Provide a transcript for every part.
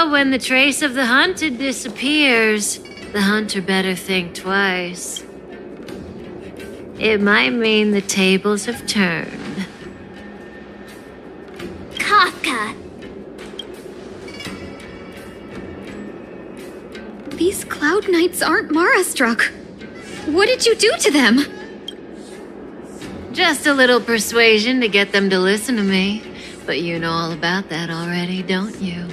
When the trace of the hunted disappears, the hunter better think twice. It might mean the tables have turned. Kafka! These Cloud Knights aren't Mara-struck. What did you do to them? Just a little persuasion to get them to listen to me. But you know all about that already, don't you?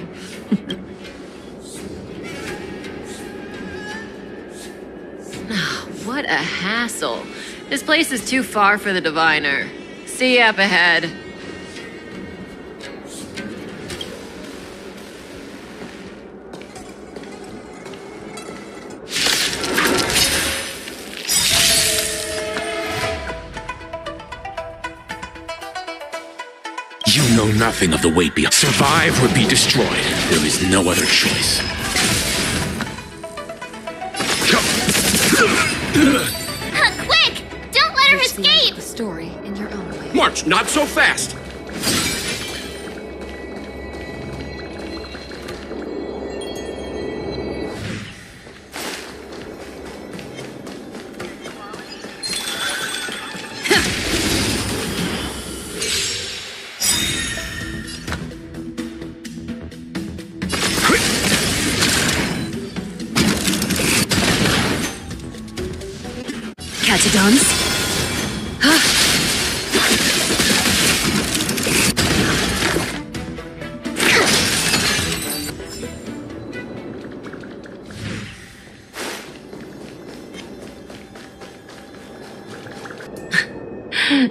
What a hassle. This place is too far for the diviner. See you up ahead. You know nothing of the weight beyond. Survive or be destroyed. There is no other choice. Quick! Don't let her escape! The story in your own way. March, not so fast! Catadons?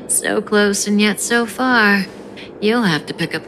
So close and yet so far. You'll have to pick up